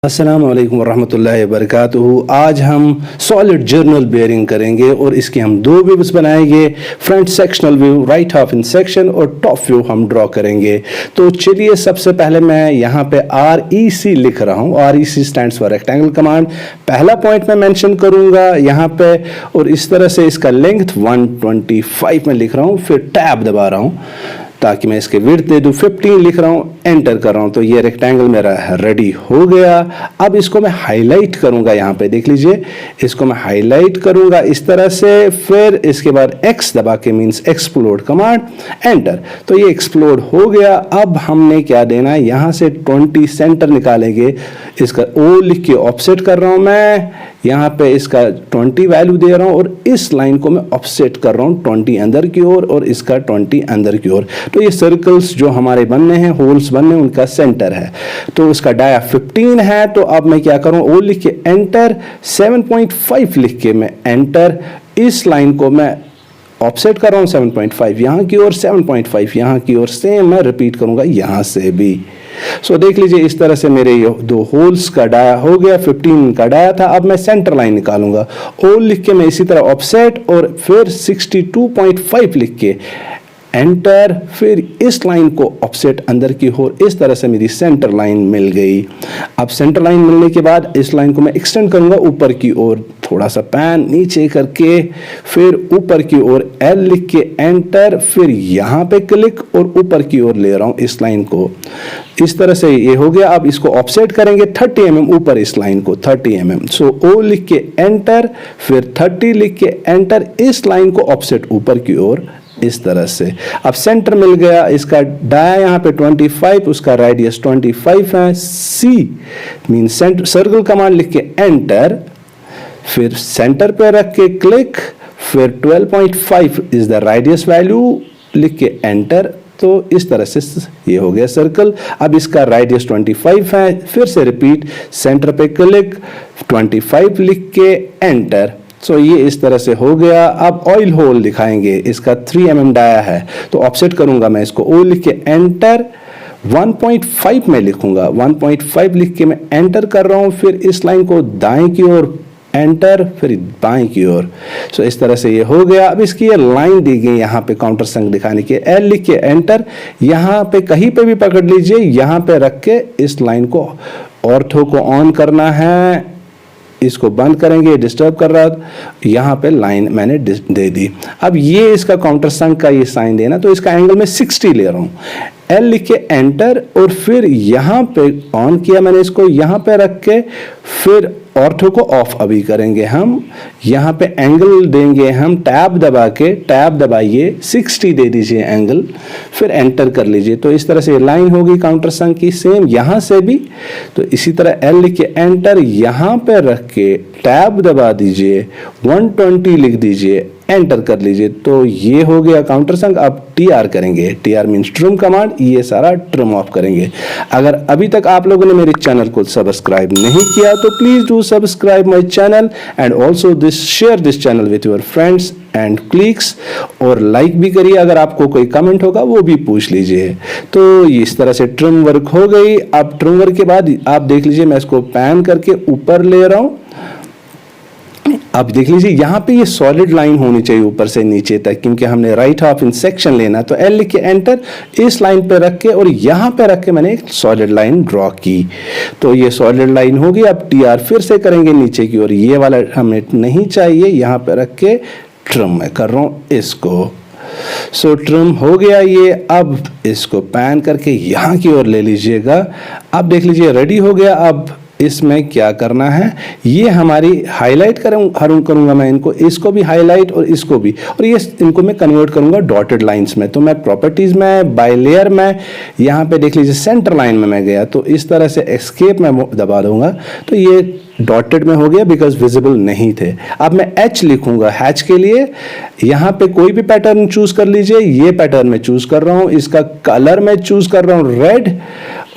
अस्सलामु अलैकुम वरहमतुल्लाहि वबरकातुहू। आज हम सॉलिड जर्नल बेयरिंग करेंगे और इसके हम दो व्यूज बनाएंगे, front sectional view, right half in section और टॉप व्यू हम ड्रॉ करेंगे। तो चलिए सबसे पहले मैं यहाँ पे REC लिख रहा हूँ। REC stands for rectangle command. पहला पॉइंट मैं मेंशन करूँगा यहाँ पे और इस तरह से इसका लेंथ 125 में लिख रहा हूँ, फिर टैब दबा रहा हूँ ताकि मैं इसके विड्थ दे दूं। 15 लिख रहा हूँ, एंटर कर रहा हूँ, तो ये रेक्टेंगल मेरा रेडी हो गया। अब इसको मैं हाईलाइट करूंगा, यहाँ पे देख लीजिए, इसको मैं हाईलाइट करूंगा इस तरह से। फिर इसके बाद X दबा के मींस एक्सप्लोड कमांड, एंटर, तो ये एक्सप्लोड हो गया। अब हमने क्या देना है, यहाँ से 20 सेंटर निकालेंगे। इसका O लिख के ऑफसेट कर रहा हूँ मैं, यहाँ पे इसका 20 वैल्यू दे रहा हूँ और इस लाइन को मैं ऑफसेट कर रहा हूँ 20 अंदर की ओर और इसका 20 अंदर की ओर। तो ये सर्कल्स जो हमारे बनने हैं, होल्स बनने हैं, उनका सेंटर है। तो उसका डाया 15 है। तो अब मैं क्या करूँ, O लिख के एंटर, 7.5 लिख के मैं एंटर, इस लाइन को मैं ऑफसेट कर रहा हूँ 7.5 यहाँ की ओर, 7.5 यहाँ की ओर। सेम मैं रिपीट करूँगा यहाँ से भी। सो देख लीजिए इस तरह से मेरे ये दो होल्स का डाया हो गया, 15 का डाया था। अब मैं सेंटर लाइन निकालूंगा, O लिख के मैं इसी तरह ऑफसेट और फिर 62.5 लिख के एंटर, फिर इस लाइन को ऑफसेट अंदर की ओर। इस तरह से मेरी सेंटर लाइन मिल गई। अब सेंटर लाइन मिलने के बाद इस लाइन को मैं एक्सटेंड करूंगा ऊपर की ओर, थोड़ा सा पैन नीचे करके, फिर ऊपर की ओर L लिख के एंटर, फिर यहाँ पे क्लिक और ऊपर की ओर ले रहा हूँ इस लाइन को। इस तरह से ये हो गया। अब इसको ऑफसेट करेंगे 30 mm ऊपर, इस लाइन को 30 mm। सो O लिख के एंटर, फिर 30 लिख के एंटर, इस लाइन को ऑफसेट ऊपर की ओर इस तरह से। अब सेंटर मिल गया। इसका डाया यहाँ पे 25, उसका रेडियस 25 है। C मीन सर्कल कमांड लिख के एंटर, फिर सेंटर पे रख के क्लिक, फिर 12.5 इज द रेडियस वैल्यू लिख के एंटर। तो इस तरह से ये हो गया सर्कल। अब इसका रेडियस 25 है, फिर से रिपीट, सेंटर पे क्लिक, 25 लिख के एंटर। सो ये इस तरह से हो गया। अब ऑयल होल दिखाएंगे, इसका 3 mm डाया है, तो ऑफसेट करूंगा मैं इसको, O लिख के एंटर, 1.5 में लिखूंगा, 1.5 लिख के मैं एंटर कर रहा हूं। फिर इस लाइन को दाएं की ओर एंटर, फिर बाएं की ओर। सो इस तरह से ये हो गया। अब इसकी ये लाइन दी गई यहाँ पे काउंटर संग दिखाने के, L लिख के एंटर, यहाँ पे कहीं पे भी पकड़ लीजिए, यहाँ पे रख के इस लाइन को ऑर्थो को ऑन करना है। इसको बंद करेंगे, डिस्टर्ब कर रहा, यहाँ पे लाइन मैंने दे दी। अब ये इसका काउंटर संग का ये साइन देना, तो इसका एंगल में 60 ले रहा हूँ। L लिख के एंटर और फिर यहाँ पे ऑन किया मैंने इसको, यहाँ पे रख के फिर ऑर्थो को ऑफ अभी करेंगे हम। यहाँ पे एंगल देंगे हम, टैब दबा के, टैब दबाइए, 60 दे दीजिए एंगल, फिर एंटर कर लीजिए। तो इस तरह से लाइन होगी काउंटर संग की। सेम यहाँ से भी, तो इसी तरह L लिख के एंटर, यहाँ पे रख के टैब दबा दीजिए, 120 लिख दीजिए, एंटर कर लीजिए। तो ये हो गया काउंटर संग। अब TR करेंगे, TR मीन्स ट्रिम कमांड, ये सारा ट्रिम ऑफ करेंगे। अगर अभी तक आप लोगों ने मेरे चैनल को सब्सक्राइब नहीं किया तो please do subscribe my channel and also share this channel with your friends and clicks, और लाइक भी करिए। अगर आपको कोई कमेंट होगा वो भी पूछ लीजिए। तो इस तरह से ट्रिम वर्क हो गई। अब ट्रिम वर्क के बाद आप देख लीजिए, मैं इसको पैन करके ऊपर ले रहा हूँ। अब देख लीजिए यहाँ पे ये सॉलिड लाइन होनी चाहिए ऊपर से नीचे तक, क्योंकि हमने राइट हाफ इन सेक्शन लेना। तो L लिख के एंटर, इस लाइन पे रख के और यहाँ पे रख के मैंने एक सॉलिड लाइन ड्रॉ की। तो ये सॉलिड लाइन होगी। अब TR फिर से करेंगे नीचे की ओर, ये वाला हमें नहीं चाहिए, यहाँ पे रख के ट्रिम मैं कर रहा हूँ इसको। सो ट्रिम हो गया ये। अब इसको पैन करके यहाँ की ओर ले लीजिएगा। अब देख लीजिए रेडी हो गया। अब इसमें क्या करना है, ये हमारी हाईलाइट करूंगा मैं इनको, इसको भी हाईलाइट और इसको भी, और ये इनको मैं कन्वर्ट करूंगा डॉटेड लाइंस में। तो मैं प्रॉपर्टीज में, बाय लेयर में, यहाँ पे देख लीजिए सेंटर लाइन में मैं गया, तो इस तरह से एस्केप में दबा दूंगा, तो ये डॉटेड में हो गया बिकॉज विजिबल नहीं थे। अब मैं H लिखूंगा, हैच के लिए यहाँ पे कोई भी पैटर्न चूज कर लीजिए। ये पैटर्न में चूज कर रहा हूँ, इसका कलर मैं चूज कर रहा हूँ रेड,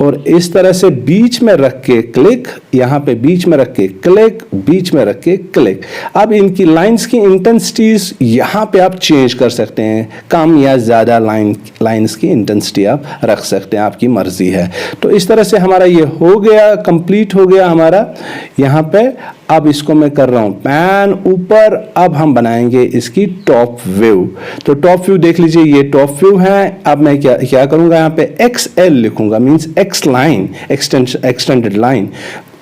और इस तरह से बीच में रख के क्लिक, यहाँ पे बीच में रख के क्लिक, बीच में रख के क्लिक। अब इनकी लाइंस की इंटेंसिटीज यहाँ पे आप चेंज कर सकते हैं, कम या ज़्यादा लाइंस की इंटेंसिटी आप रख सकते हैं, आपकी मर्जी है। तो इस तरह से हमारा ये हो गया, कंप्लीट हो गया हमारा यहाँ पे। अब इसको मैं कर रहा हूं पैन ऊपर। अब हम बनाएंगे इसकी टॉप व्यू। तो टॉप व्यू देख लीजिए, ये टॉप व्यू है। अब मैं क्या करूंगा, यहाँ पे XL लिखूंगा, means X line, extended line,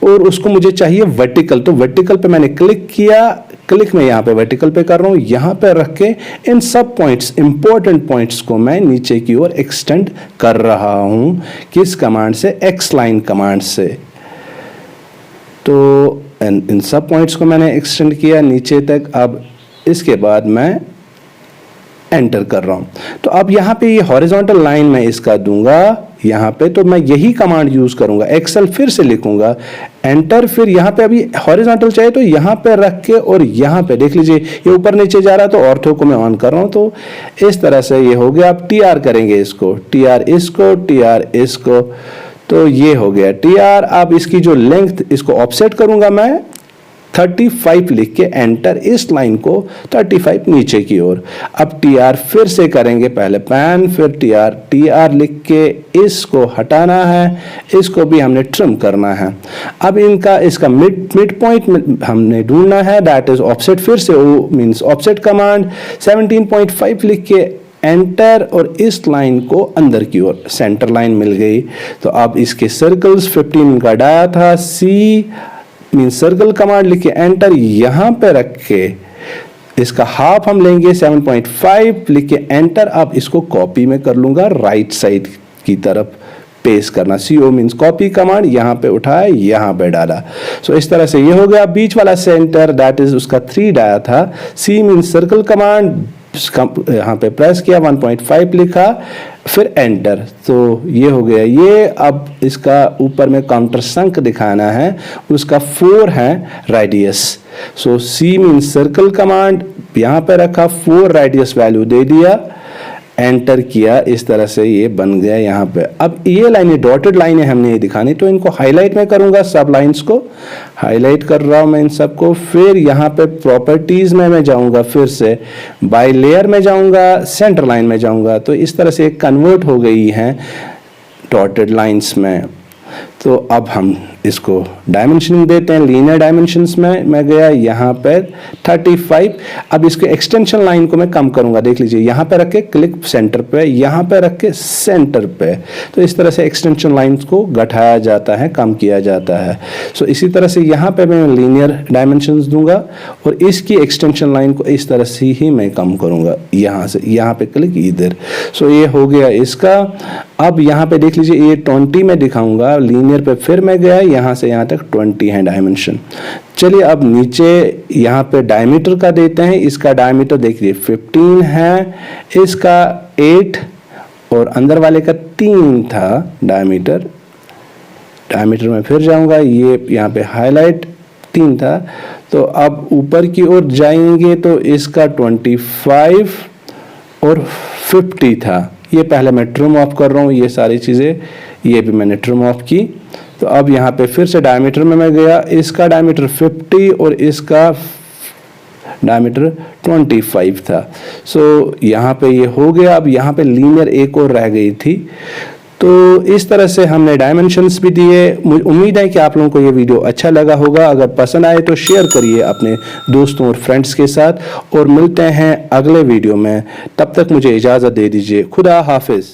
और उसको मुझे चाहिए वर्टिकल। तो वर्टिकल पे मैंने क्लिक किया, क्लिक में यहाँ पे वर्टिकल पे कर रहा हूँ। यहाँ पे रख के इन सब पॉइंट्स, इंपॉर्टेंट पॉइंट्स को मैं नीचे की ओर एक्सटेंड कर रहा हूँ। किस कमांड से? X लाइन कमांड से। तो इन सब पॉइंट्स को मैंने एक्सटेंड किया नीचे तक। अब इसके बाद मैं एंटर कर रहा हूं। तो अब यहाँ पे ये हॉरिजॉन्टल लाइन मैं इसका दूंगा यहाँ पे, तो मैं यही कमांड यूज करूंगा। एक्सेल फिर से लिखूंगा, एंटर, फिर यहाँ पे अभी हॉरिजॉन्टल चाहिए तो यहाँ पे रख के, और यहाँ पे देख लीजिए ये ऊपर नीचे जा रहा है, तो ऑर्थो को मैं ऑन कर रहा हूं। तो इस तरह से ये हो गया। अब TR करेंगे इसको, TR इसको, TR इसको, तो ये हो गया TR। अब इसकी जो लेंथ, इसको ऑफसेट करूंगा मैं 35 लिख के, एंटर, इस लाइन को 35 नीचे की ओर। अब TR फिर से करेंगे, पहले पैन फिर TR लिख के इसको हटाना है, इसको भी हमने ट्रिम करना है। अब इसका मिड पॉइंट हमने ढूंढना है, दैट इज ऑफसेट। फिर से O मींस ऑफसेट कमांड 17.5 लिख के एंटर, और इस लाइन को अंदर की ओर, सेंटर लाइन मिल गई। तो अब इसके सर्कल्स 15 का डाया था, C मीन सर्कल कमांड लिख के एंटर, यहां पे रख के इसका हाफ हम लेंगे 7.5 लिख के एंटर। अब इसको कॉपी में कर लूंगा, राइट साइड की तरफ पेस्ट करना, CO मीन्स कॉपी कमांड, यहां पे उठाया, यहां पे डाला। सो इस तरह से ये हो गया। बीच वाला सेंटर, दैट इज उसका 3 डाया था, C मीन्स सर्कल कमांड, यहाँ पे प्रेस किया, 1.5 लिखा, फिर एंटर। तो ये हो गया ये। अब इसका ऊपर में काउंटर संक दिखाना है, उसका 4 है रेडियस। सो C मीन्स सर्कल कमांड, यहाँ पे रखा, 4 रेडियस वैल्यू दे दिया, एंटर किया। इस तरह से ये बन गया यहाँ पे। अब ये लाइनें, डॉटेड लाइनें हमने ये दिखानी, तो इनको हाईलाइट में करूंगा, सब लाइंस को हाईलाइट कर रहा हूं मैं इन सबको। फिर यहाँ पे प्रॉपर्टीज में मैं जाऊंगा, फिर से बाय लेयर में जाऊंगा, सेंटर लाइन में जाऊंगा। तो इस तरह से कन्वर्ट हो गई हैं डॉटेड लाइंस में। तो अब हम इसको डायमेंशनिंग देते हैं, लीनियर डायमेंशंस में मैं गया, यहाँ पे 35। अब इसके एक्सटेंशन लाइन को मैं कम करूंगा, देख लीजिए, यहाँ पे रख के क्लिक सेंटर पे, यहाँ पे रख के सेंटर पे। तो इस तरह से एक्सटेंशन लाइंस को घटाया जाता है, कम किया जाता है। सो इसी तरह से यहाँ पे मैं लीनियर डायमेंशंस दूंगा, और इसकी एक्सटेंशन लाइन को इस तरह से ही मैं कम करूंगा, यहाँ से यहाँ पे क्लिक इधर। सो ये हो गया इसका। अब यहाँ पे देख लीजिए, ये 20 में दिखाऊंगा, लीनियर पे फिर मैं गया, यहाँ से यहाँ तक 20 है डायमेंशन। चलिए अब नीचे यहाँ पे डायमीटर का देते हैं। इसका डायमीटर देखिए 15 है, इसका 8, और अंदर वाले का 3 था डायमीटर। डायमीटर में फिर जाऊंगा, ये यहाँ पे हाईलाइट 3 था। तो अब ऊपर की ओर जाएंगे तो इसका 25 और 50 था। ये पहले मैं ट्रिम ऑफ कर रहा हूँ, ये सारी चीज़ें ये भी मैंने ट्रिम ऑफ की। तो अब यहाँ पे फिर से डायमीटर में मैं गया, इसका डायमीटर 50 और इसका डायमीटर 25 था। सो यहाँ पे ये हो गया। अब यहाँ पे लीनियर एक और रह गई थी। तो इस तरह से हमने डायमेंशंस भी दिए। उम्मीद है कि आप लोगों को ये वीडियो अच्छा लगा होगा। अगर पसंद आए तो शेयर करिए अपने दोस्तों और फ्रेंड्स के साथ, और मिलते हैं अगले वीडियो में। तब तक मुझे इजाज़त दे दीजिए। खुदा हाफिज़।